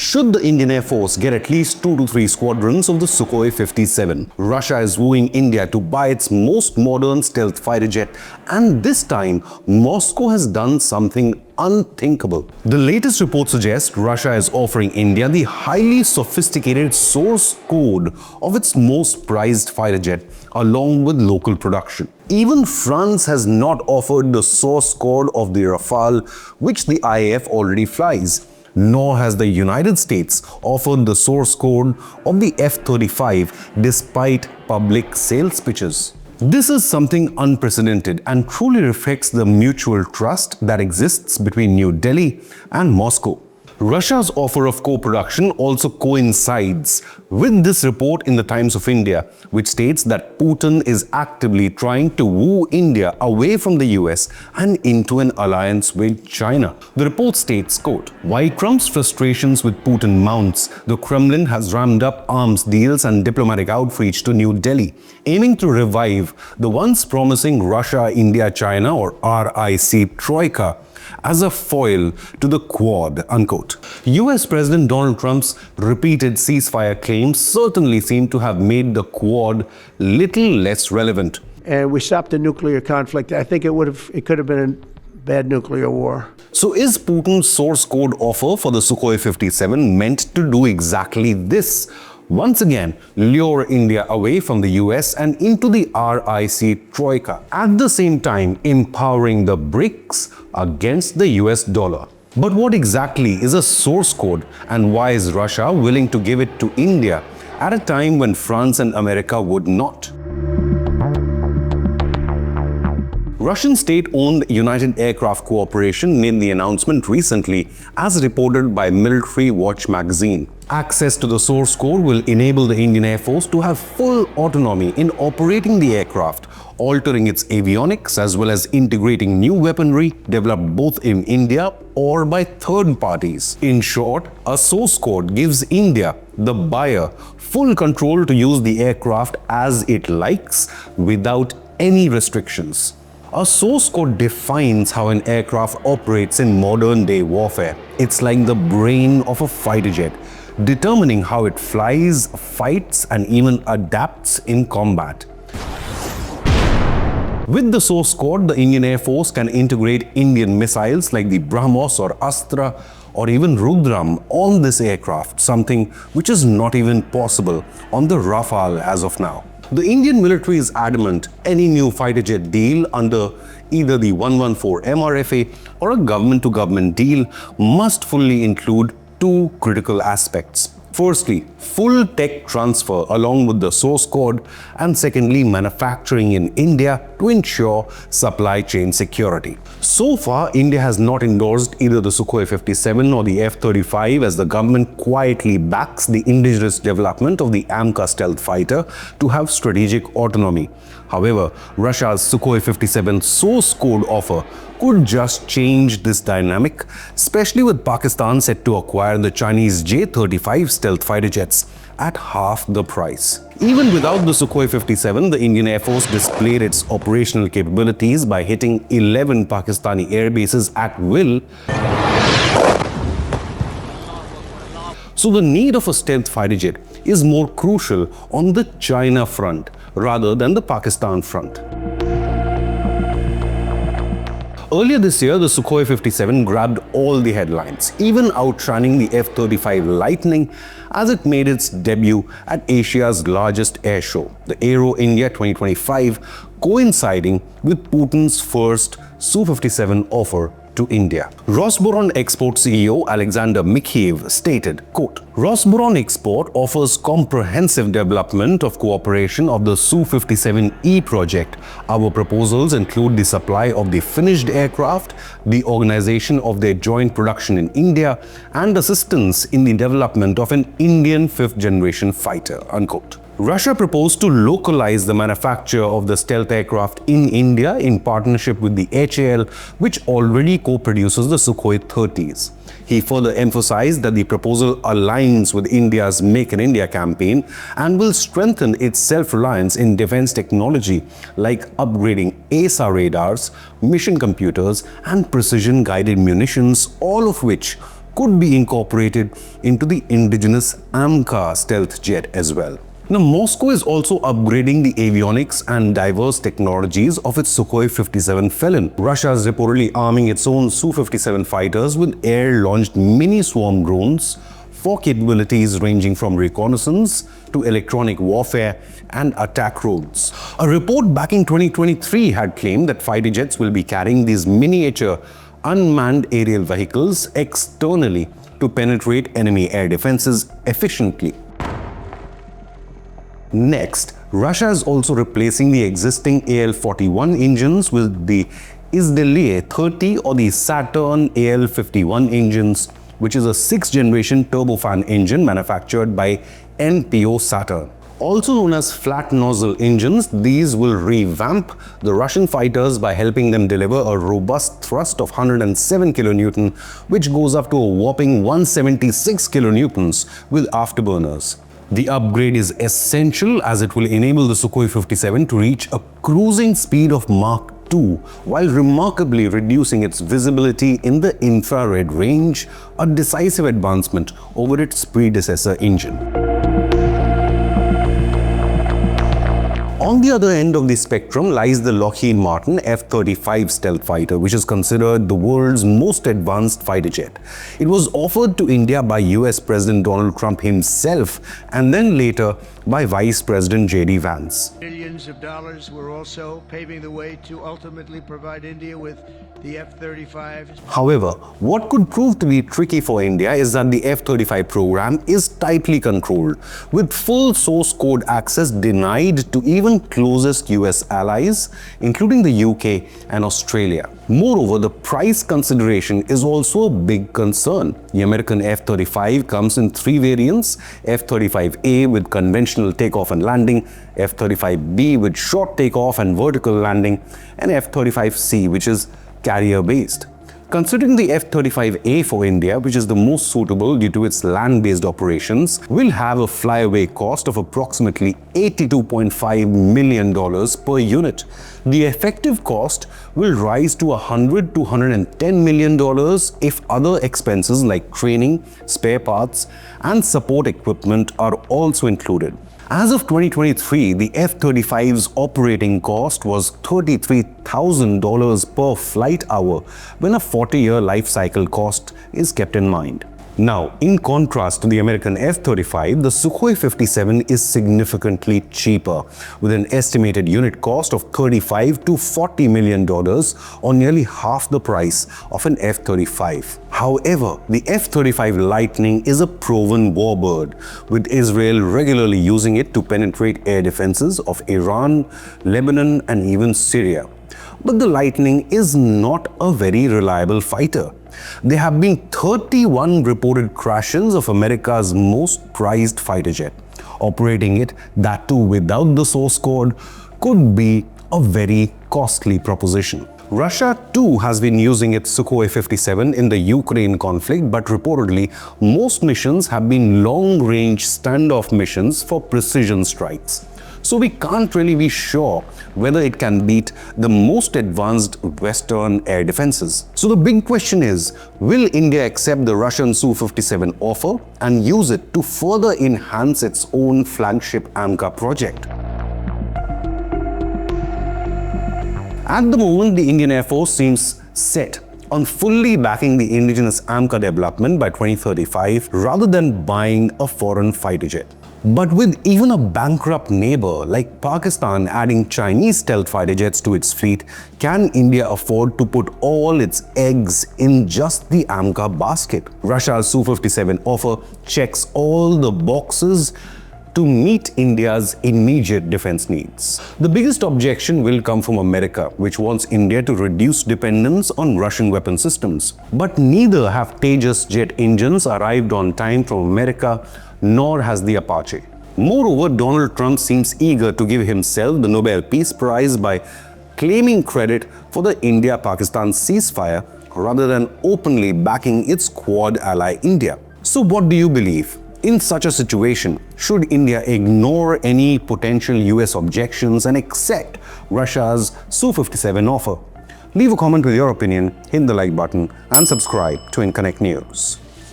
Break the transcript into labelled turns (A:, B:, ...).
A: Should the Indian Air Force get at least 2 to 3 squadrons of the Su57? Russia is wooing India to buy its most modern stealth fighter jet, and this time Moscow has done something unthinkable. The latest report suggests Russia is offering India the highly sophisticated source code of its most prized fighter jet, along with local production. Even France has not offered the source code of the Rafale, which the IAF already flies. Nor has the United States offered the source code of the F-35 despite public sales pitches. This is something unprecedented and truly reflects the mutual trust that exists between New Delhi and Moscow. Russia's offer of co-production also coincides with this report in the Times of India, which states that Putin is actively trying to woo India away from the US and into an alliance with China. The report states, quote, "While Trump's frustrations with Putin mounts, the Kremlin has ramped up arms deals and diplomatic outreach to New Delhi, aiming to revive the once promising Russia-India-China or RIC Troika as a foil to the Quad," unquote. US President Donald Trump's repeated ceasefire claims certainly seem to have made the Quad little less relevant.
B: And we stopped the nuclear conflict. I think it could have been a bad nuclear war.
A: So is Putin's source code offer for the Su57 meant to do exactly this? Once again, lure India away from the US and into the RIC Troika, at the same time empowering the BRICS against the US dollar. But what exactly is a source code, and why is Russia willing to give it to India at a time when France and America would not? Russian state-owned United Aircraft Corporation made the announcement recently, as reported by Military Watch magazine. Access to the source code will enable the Indian Air Force to have full autonomy in operating the aircraft, altering its avionics as well as integrating new weaponry developed both in India or by third parties. In short, a source code gives India, the buyer, full control to use the aircraft as it likes without any restrictions. A source code defines how an aircraft operates in modern-day warfare. It's like the brain of a fighter jet, determining how it flies, fights, and even adapts in combat. With the source code, the Indian Air Force can integrate Indian missiles like the BrahMos or Astra or even Rudram on this aircraft, something which is not even possible on the Rafale as of now. The Indian military is adamant any new fighter jet deal under either the 114 MRFA or a government-to-government deal must fully include two critical aspects. Firstly, full tech transfer along with the source code, and secondly, manufacturing in India to ensure supply chain security. So far, India has not endorsed either the Su57 or the F-35 as the government quietly backs the indigenous development of the AMCA stealth fighter to have strategic autonomy. However, Russia's Su57 source code offer could just change this dynamic, especially with Pakistan set to acquire the Chinese J-35 stealth fighter jets at half the price. Even without the Su57, the Indian Air Force displayed its operational capabilities by hitting 11 Pakistani air bases at will. So the need of a stealth fighter jet is more crucial on the China front rather than the Pakistan front. Earlier this year, the Su57 grabbed all the headlines, even outshining the F-35 Lightning as it made its debut at Asia's largest air show, the Aero India 2025, coinciding with Putin's first Su57 offer to India. Rosboron Export CEO Alexander Mikheyev stated, quote, "Rosboron Export offers comprehensive development of cooperation of the Su57E project. Our proposals include the supply of the finished aircraft, the organization of their joint production in India, and assistance in the development of an Indian fifth-generation fighter," unquote. Russia proposed to localize the manufacture of the stealth aircraft in India in partnership with the HAL, which already co-produces the Sukhoi 30s. He further emphasized that the proposal aligns with India's Make in India campaign and will strengthen its self-reliance in defense technology like upgrading ASA radars, mission computers, and precision-guided munitions, all of which could be incorporated into the indigenous AMCA stealth jet as well. Now, Moscow is also upgrading the avionics and diverse technologies of its Sukhoi 57 Felon. Russia is reportedly arming its own Su-57 fighters with air-launched mini-swarm drones for capabilities ranging from reconnaissance to electronic warfare and attack roads. A report back in 2023 had claimed that fighter jets will be carrying these miniature unmanned aerial vehicles externally to penetrate enemy air defenses efficiently. Next, Russia is also replacing the existing AL-41 engines with the Izdeliye-30 or the Saturn AL-51 engines, which is a 6th generation turbofan engine manufactured by NPO Saturn. Also known as flat nozzle engines, these will revamp the Russian fighters by helping them deliver a robust thrust of 107 kN, which goes up to a whopping 176 kN with afterburners. The upgrade is essential as it will enable the Sukhoi 57 to reach a cruising speed of Mach 2 while remarkably reducing its visibility in the infrared range, a decisive advancement over its predecessor engine. On the other end of the spectrum lies the Lockheed Martin F-35 stealth fighter, which is considered the world's most advanced fighter jet. It was offered to India by US President Donald Trump himself and then later by Vice President J.D. Vance.
B: Billions of dollars were also paving the way to ultimately provide India with the F-35.
A: However, what could prove to be tricky for India is that the F-35 program is tightly controlled, with full source code access denied to even closest US allies, including the UK and Australia. Moreover, the price consideration is also a big concern. The American F-35 comes in 3 variants: F-35A with conventional takeoff and landing, F-35B with short takeoff and vertical landing, and F-35C, which is carrier-based. Considering the F-35A for India, which is the most suitable due to its land-based operations, will have a flyaway cost of approximately $82.5 million per unit. The effective cost will rise to $100 to $110 million if other expenses like training, spare parts, and support equipment are also included. As of 2023, the F-35's operating cost was $33,000 per flight hour when a 40-year life cycle cost is kept in mind. Now, in contrast to the American F-35, the Sukhoi 57 is significantly cheaper, with an estimated unit cost of $35 to $40 million, or nearly half the price of an F-35. However, the F-35 Lightning is a proven warbird, with Israel regularly using it to penetrate air defenses of Iran, Lebanon, and even Syria. But the Lightning is not a very reliable fighter. There have been 31 reported crashes of America's most prized fighter jet. Operating it, that too without the source code, could be a very costly proposition. Russia too has been using its Sukhoi 57 in the Ukraine conflict, but reportedly most missions have been long-range standoff missions for precision strikes. So we can't really be sure whether it can beat the most advanced Western air defenses. So the big question is, will India accept the Russian Su-57 offer and use it to further enhance its own flagship AMCA project? At the moment, the Indian Air Force seems set on fully backing the indigenous AMCA development by 2035 rather than buying a foreign fighter jet. But with even a bankrupt neighbor like Pakistan adding Chinese stealth fighter jets to its fleet, can India afford to put all its eggs in just the AMCA basket? Russia's Su-57 offer checks all the boxes to meet India's immediate defense needs. The biggest objection will come from America, which wants India to reduce dependence on Russian weapon systems. But neither have Tejas jet engines arrived on time from America, nor has the Apache. Moreover, Donald Trump seems eager to give himself the Nobel Peace Prize by claiming credit for the India-Pakistan ceasefire rather than openly backing its Quad ally India. So what do you believe? In such a situation, should India ignore any potential US objections and accept Russia's Su-57 offer? Leave a comment with your opinion, hit the like button, and subscribe to Inconnect News.